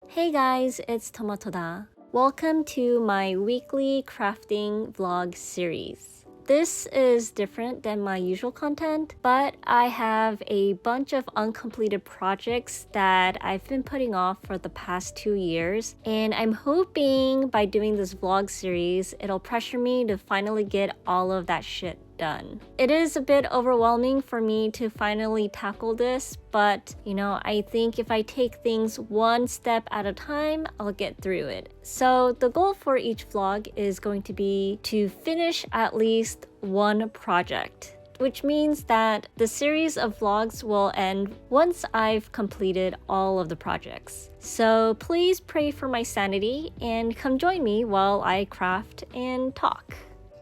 Hey guys, it's Tomatoda. Welcome to my weekly crafting vlog series. This is different than my usual content, but I have a bunch of uncompleted projects that I've been putting off for the past 2 years, and I'm hoping by doing this vlog series, it'll pressure me to finally get all of that shit done. It is a bit overwhelming for me to finally tackle this, but I think if I take things one step at a time, I'll get through it. So the goal for each vlog is going to be to finish at least one project, which means that the series of vlogs will end once I've completed all of the projects. So please pray for my sanity and come join me while I craft and talk.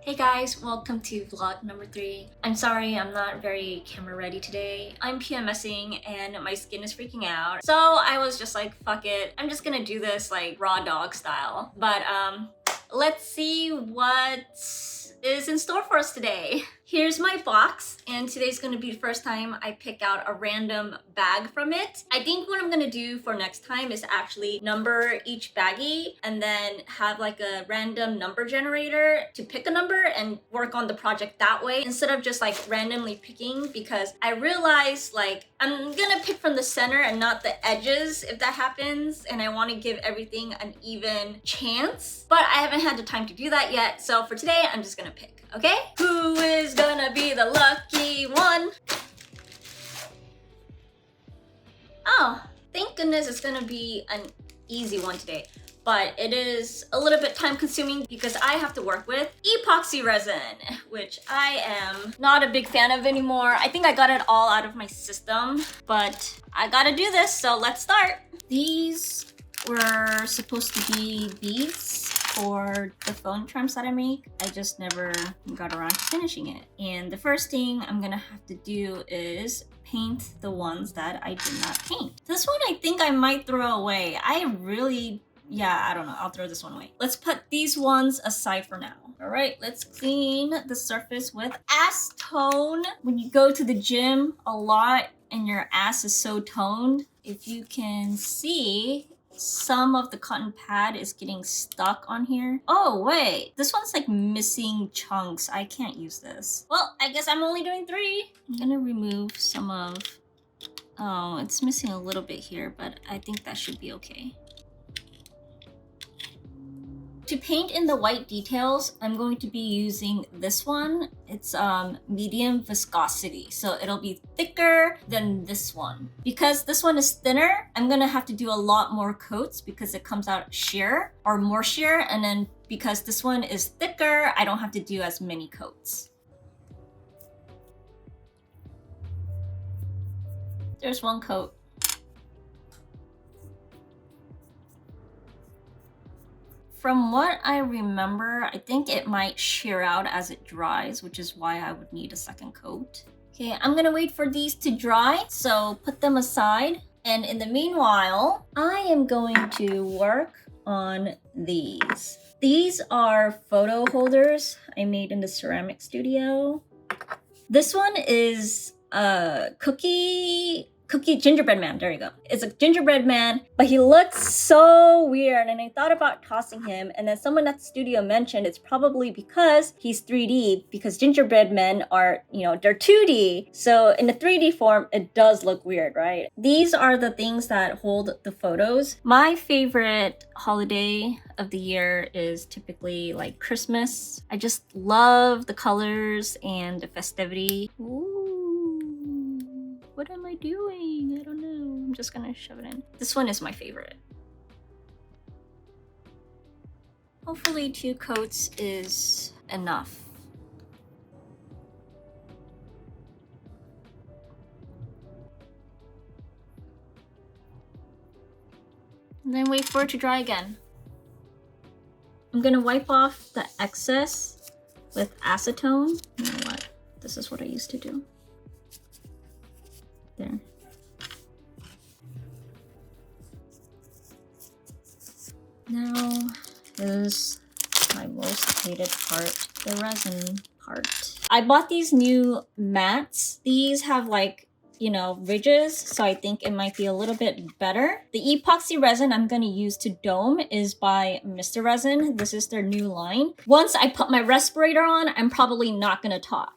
Hey guys, welcome to vlog number 3. I'm sorry I'm not very camera ready today. I'm PMSing and my skin is freaking out. So I was just like, fuck it. I'm just gonna do this like raw dog style. But let's see what is in store for us today. Here's my box, and today's gonna be the first time I pick out a random bag from it. I think what I'm gonna do for next time is actually number each baggie and then have like a random number generator to pick a number and work on the project that way instead of just like randomly picking, because I realized like I'm gonna pick from the center and not the edges if that happens, and I want to give everything an even chance, but I haven't had the time to do that yet. So for today, I'm just gonna pick, okay? Who is gonna be the lucky one? Oh, thank goodness it's gonna be an easy one today. But it is a little bit time consuming because I have to work with epoxy resin, which I am not a big fan of anymore. I think I got it all out of my system, but I gotta do this, so let's start. These were supposed to be beads for the phone charms that I make. I just never got around to finishing it. And the first thing I'm gonna have to do is paint the ones that I did not paint. This one I think I might throw away. I don't know, I'll throw this one away. Let's put these ones aside for now. All right, let's clean the surface with acetone. When you go to the gym a lot and your ass is so toned, if you can see, some of the cotton pad is getting stuck on here. Oh wait, this one's like missing chunks. I can't use this. Well, I guess I'm only doing 3. I'm gonna remove some of, oh, it's missing a little bit here, but I think that should be okay. To paint in the white details, I'm going to be using this one. It's medium viscosity, so it'll be thicker than this one. Because this one is thinner, I'm gonna have to do a lot more coats because it comes out sheer or more sheer, and then because this one is thicker, I don't have to do as many coats. There's one coat. From what I remember, I think it might shear out as it dries, which is why I would need a second coat. Okay, I'm gonna wait for these to dry, so put them aside. And in the meanwhile, I am going to work on these. These are photo holders I made in the ceramic studio. This one is a cookie gingerbread man. There you go. It's a gingerbread man, but he looks so weird, and I thought about tossing him, and then someone at the studio mentioned it's probably because he's 3D, because gingerbread men are, they're 2D. So in the 3D form, it does look weird, right? These are the things that hold the photos. My favorite holiday of the year is typically like Christmas. I just love the colors and the festivity. Ooh. What am I doing? I don't know. I'm just gonna shove it in. This one is my favorite. Hopefully 2 coats is enough. And then wait for it to dry again. I'm gonna wipe off the excess with acetone. You know what? This is what I used to do. There. Now is my most hated part, the resin part. I bought these new mats. These have like, you know, ridges, so I think it might be a little bit better. The epoxy resin I'm gonna use to dome is by Mr. Resin. This is their new line. Once I put my respirator on, I'm probably not gonna talk.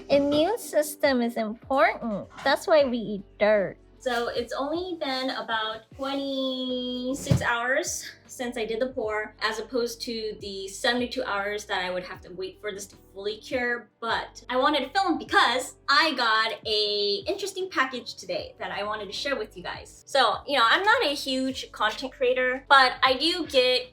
Immune system is important. That's why we eat dirt. So it's only been about 26 hours since I did the pour, as opposed to the 72 hours that I would have to wait for this to fully cure. But I wanted to film because I got a interesting package today that I wanted to share with you guys. So, you know, I'm not a huge content creator, but I do get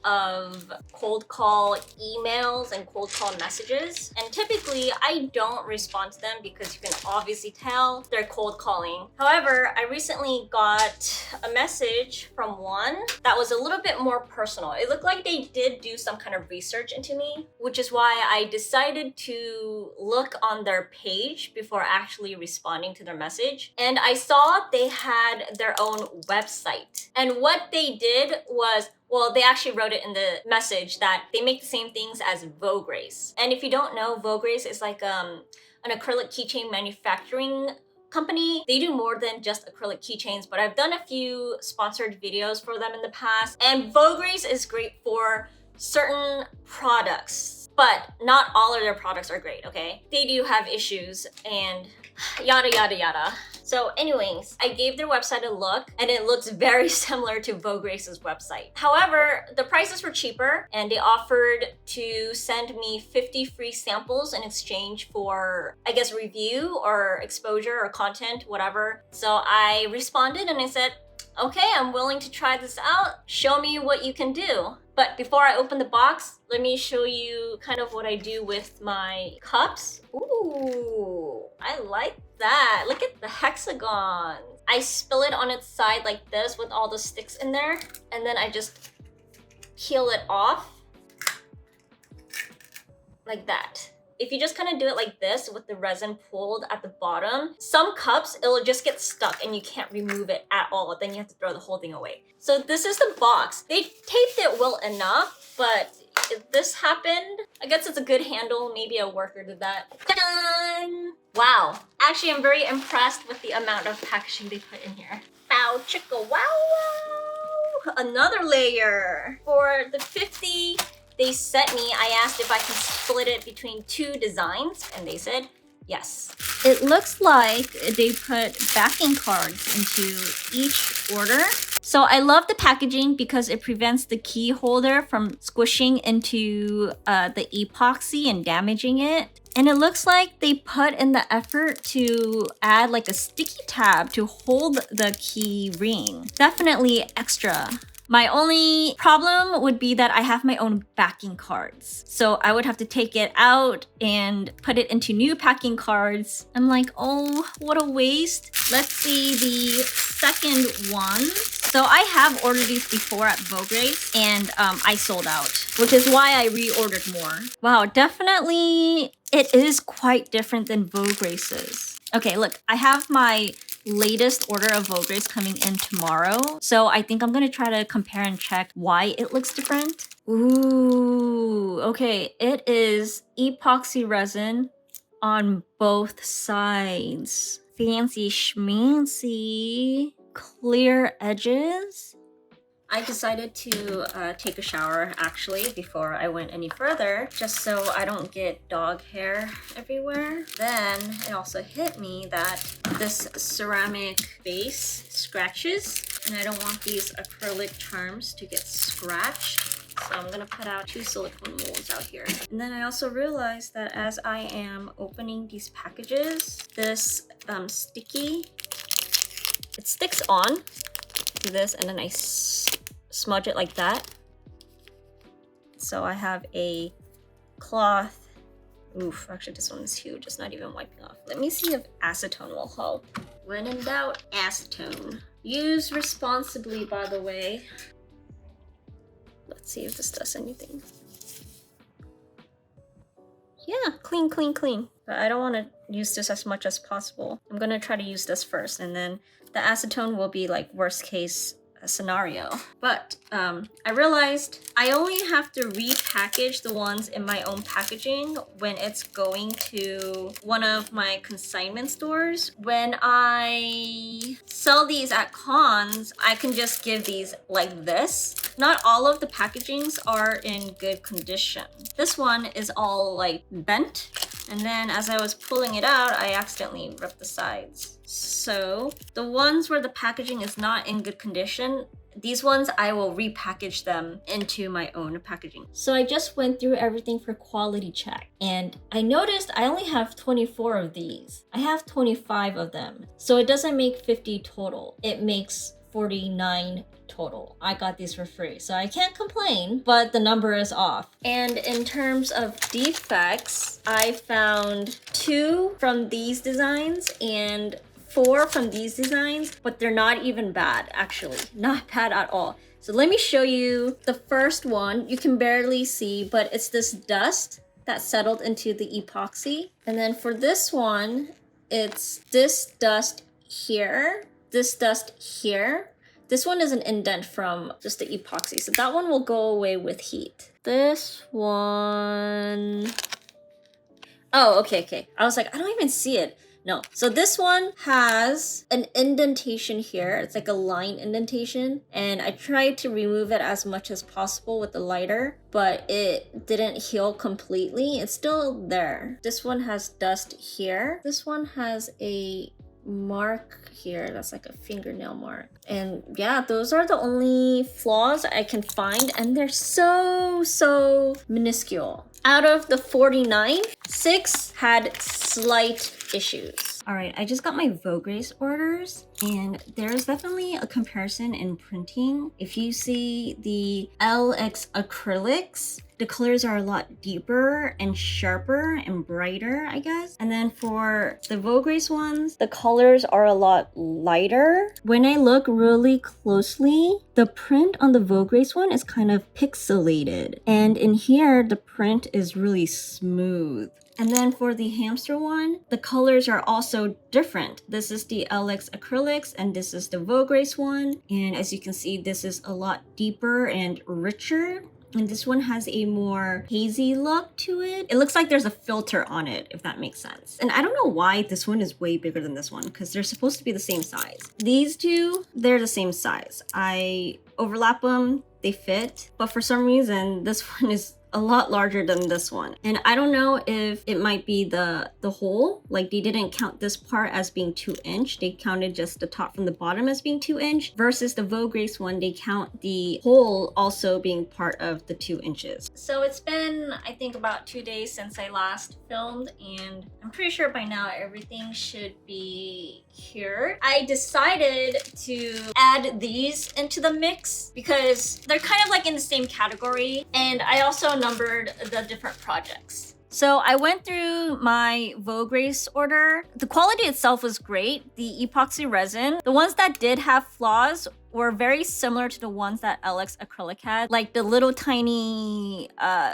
of cold call emails and cold call messages, and typically I don't respond to them because you can obviously tell they're cold calling. However, I recently got a message from one that was a little bit more personal. It looked like they did do some kind of research into me, which is why I decided to look on their page before actually responding to their message. And I saw they had their own website, and what they did was, well, they actually wrote it in the message that they make the same things as Vogue Race. And if you don't know, Vogue Race is like an acrylic keychain manufacturing company. They do more than just acrylic keychains, but I've done a few sponsored videos for them in the past. And Vogue Race is great for certain products, but not all of their products are great, okay? They do have issues and yada, yada, yada. So anyways, I gave their website a look and it looks very similar to Vogue Race's website. However, the prices were cheaper and they offered to send me 50 free samples in exchange for, I guess, review or exposure or content, whatever. So I responded and I said, okay, I'm willing to try this out. Show me what you can do. But before I open the box, let me show you kind of what I do with my cups. Ooh, I like that. Look at the hexagon. I spill it on its side like this with all the sticks in there, and then I just peel it off like that. If you just kind of do it like this with the resin pulled at the bottom, some cups, it'll just get stuck and you can't remove it at all. Then you have to throw the whole thing away. So this is the box. They taped it well enough, but if this happened, I guess it's a good handle. Maybe a worker did that. Ta-da! Wow. Actually, I'm very impressed with the amount of packaging they put in here. Bow chicka wow wow! Another layer. For the 50 they sent me, I asked if I can split it between 2 designs, and they said yes. It looks like they put backing cards into each order. So I love the packaging because it prevents the key holder from squishing into the epoxy and damaging it. And it looks like they put in the effort to add like a sticky tab to hold the key ring. Definitely extra. My only problem would be that I have my own backing cards. So I would have to take it out and put it into new packing cards. I'm like, oh, what a waste. Let's see the second one. So I have ordered these before at Vogue Race and I sold out, which is why I reordered more. Wow, definitely it is quite different than Vogue Race's. Okay, look, I have my latest order of Vogres coming in tomorrow. So I think I'm gonna try to compare and check why it looks different. Ooh, okay. It is epoxy resin on both sides. Fancy schmancy. Clear edges. I decided to take a shower actually before I went any further, just so I don't get dog hair everywhere. Then it also hit me that this ceramic base scratches, and I don't want these acrylic charms to get scratched. So I'm gonna put out 2 silicone molds out here. And then I also realized that as I am opening these packages, this sticky, it sticks on. Do this, and then I smudge it like that. So I have a cloth. Oof, actually this one is huge. It's not even wiping off. Let me see if acetone will help. When in doubt, acetone. Use responsibly, by the way. Let's see if this does anything. Yeah, clean, clean, clean. But I don't want to use this as much as possible. I'm gonna try to use this first, and then the acetone will be like worst case scenario. But I realized I only have to repackage the ones in my own packaging when it's going to one of my consignment stores. When I sell these at cons, I can just give these like this. Not all of the packagings are in good condition. This one is all like bent. And then as I was pulling it out, I accidentally ripped the sides. So the ones where the packaging is not in good condition, these ones I will repackage them into my own packaging. So I just went through everything for quality check, and I noticed I only have 24 of these. I have 25 of them. So it doesn't make 50 total. It makes 49 total. I got these for free, so I can't complain, but the number is off. And in terms of defects, I found 2 from these designs and 4 from these designs, but they're not even bad, actually. Not bad at all. So let me show you the first one. You can barely see, but it's this dust that settled into the epoxy. And then for this one, it's this dust here, this dust here. This one is an indent from just the epoxy, so that one will go away with heat. This one... Oh, okay. I was like, I don't even see it. No. So this one has an indentation here. It's like a line indentation. And I tried to remove it as much as possible with the lighter, but it didn't heal completely. It's still there. This one has dust here. This one has a mark here that's like a fingernail mark. And yeah, those are the only flaws I can find, and they're so minuscule. Out of the 49, 6 had slight issues. All right, I just got my Vogres orders, and there's definitely a comparison in printing. If you see the LX acrylics, the colors are a lot deeper and sharper and brighter, I guess. And then for the Vogres ones, the colors are a lot lighter. When I look really closely, the print on the Vogres one is kind of pixelated. And in here, the print is really smooth. And then for the hamster one, the colors are also different. This is the LX acrylics, and this is the Vogres one. And as you can see, this is a lot deeper and richer. And this one has a more hazy look to it. It looks like there's a filter on it, if that makes sense. And I don't know why this one is way bigger than this one, because they're supposed to be the same size. These two, they're the same size. I overlap them, they fit. But for some reason, this one is a lot larger than this one. And I don't know if it might be the hole. Like they didn't count this part as being 2-inch. They counted just the top from the bottom as being 2-inch, versus the Vogres one, they count the hole also being part of the 2 inches. So it's been, I think, about 2 days since I last filmed, and I'm pretty sure by now everything should be cured. I decided to add these into the mix because they're kind of like in the same category, and I also numbered the different projects. So I went through my Vogres order. The quality itself was great. The epoxy resin, the ones that did have flaws were very similar to the ones that LX Acrylic had, like the little tiny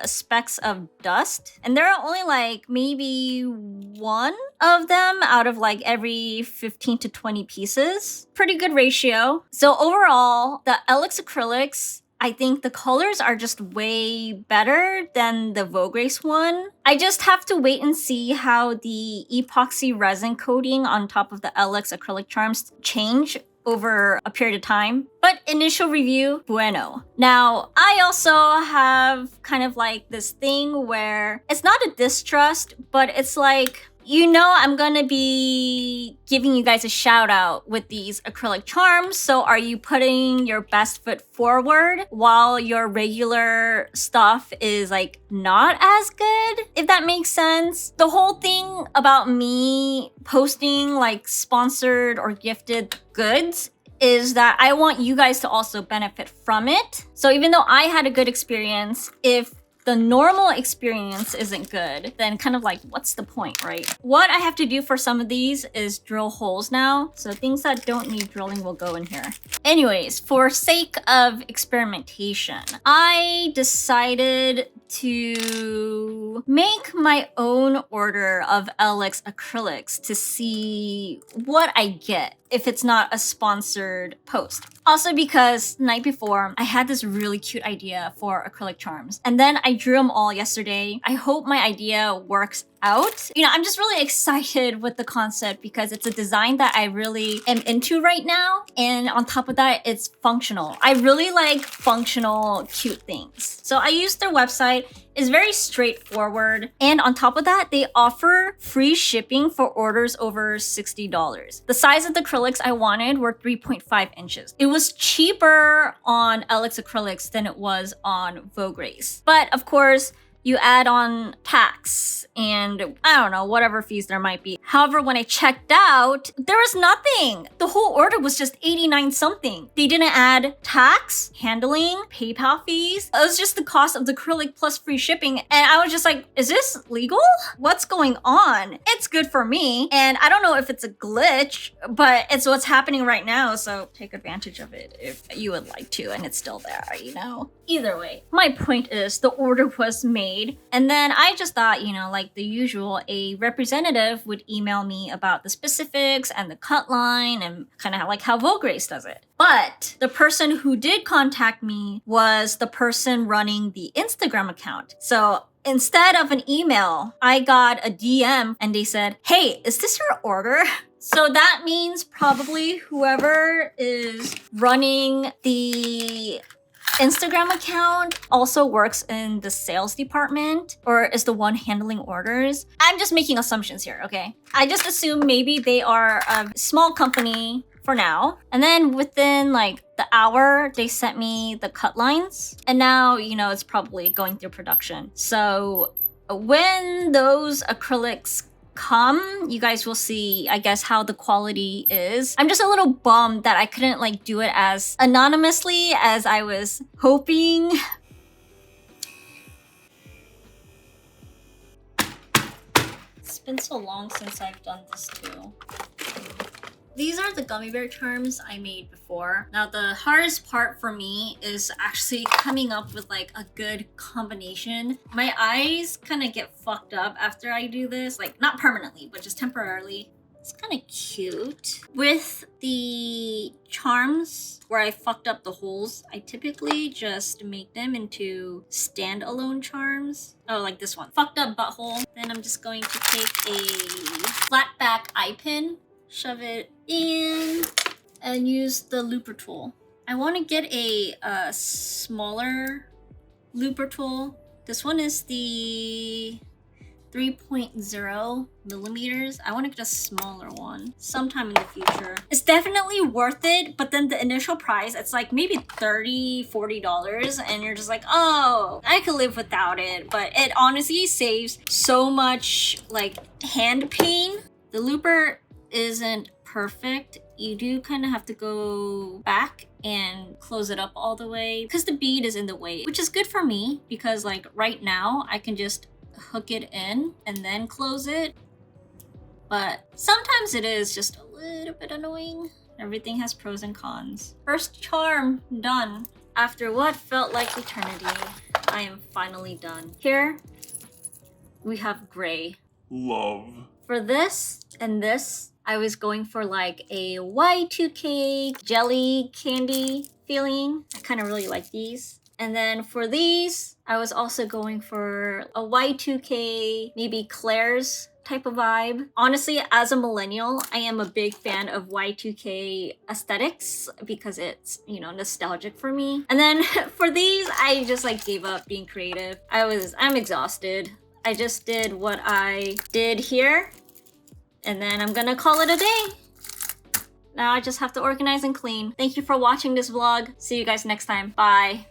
specks of dust. And there are only like maybe one of them out of like every 15 to 20 pieces. Pretty good ratio. So overall, the LX Acrylics, I think the colors are just way better than the Vogres one. I just have to wait and see how the epoxy resin coating on top of the LX acrylic charms change over a period of time. But initial review, bueno. Now, I also have kind of like this thing where it's not a distrust, but it's like, you know, I'm gonna be giving you guys a shout out with these acrylic charms. So are you putting your best foot forward while your regular stuff is like not as good? If that makes sense. The whole thing about me posting like sponsored or gifted goods is that I want you guys to also benefit from it. So even though I had a good experience, if the normal experience isn't good, then kind of like, what's the point, right? What I have to do for some of these is drill holes now. So things that don't need drilling will go in here. Anyways, for sake of experimentation, I decided to make my own order of LX acrylics to see what I get if it's not a sponsored post. Also because the night before, I had this really cute idea for acrylic charms. And then I drew them all yesterday. I hope my idea works out. You know, I'm just really excited with the concept because it's a design that I really am into right now. And on top of that, it's functional. I really like functional, cute things. So I used their website. It's very straightforward. And on top of that, they offer free shipping for orders over $60. The size of the acrylics I wanted were 3.5 inches. It was cheaper on LX Acrylics than it was on Vogres. But of course, you add on tax and I don't know, whatever fees there might be. However, when I checked out, there was nothing. The whole order was just 89 something. They didn't add tax, handling, PayPal fees. It was just the cost of the acrylic plus free shipping. And I was just like, is this legal? What's going on? It's good for me. And I don't know if it's a glitch, but it's what's happening right now. So take advantage of it if you would like to. And it's still there, you know? Either way, my point is the order was made. And then I just thought, you know, like the usual, a representative would email me about the specifics and the cut line and kind of like how Vogres does it. But the person who did contact me was the person running the Instagram account. So instead of an email, I got a DM and they said, hey, is this your order? So that means probably whoever is running the Instagram account also works in the sales department or is the one handling orders. I'm just making assumptions here, okay? I just assume maybe they are a small company for now. And then within like the hour, they sent me the cut lines. And now, you know, it's probably going through production. So when those acrylics come, you guys will see, I guess, how the quality is. I'm just a little bummed that I couldn't like do it as anonymously as I was hoping. It's been so long since I've done this too. These are the gummy bear charms I made before. Now the hardest part for me is actually coming up with like a good combination. My eyes kind of get fucked up after I do this, like not permanently, but just temporarily. It's kind of cute. With the charms where I fucked up the holes, I typically just make them into standalone charms. Oh, like this one. Fucked up butthole. Then I'm just going to take a flat back eye pin, shove it in, and use the looper tool. I want to get a smaller looper tool. This one is the 3.0 millimeters. I want to get a smaller one sometime in the future. It's definitely worth it, but then the initial price, it's like maybe $30–40 and you're just like, oh, I could live without it. But it honestly saves so much like hand pain. The looper isn't perfect. You do kind of have to go back and close it up all the way because the bead is in the way, which is good for me because like right now I can just hook it in and then close it. But sometimes it is just a little bit annoying. Everything has pros and cons. First charm, done. After what felt like eternity, I am finally done. Here, we have gray. Love. For this and this, I was going for like a Y2K jelly candy feeling. I kind of really like these. And then for these, I was also going for a Y2K, maybe Claire's type of vibe. Honestly, as a millennial, I am a big fan of Y2K aesthetics because it's, you know, nostalgic for me. And then for these, I just like gave up being creative. I'm exhausted. I just did what I did here, and then I'm gonna call it a day. Now I just have to organize and clean. Thank you for watching this vlog. See you guys next time. Bye.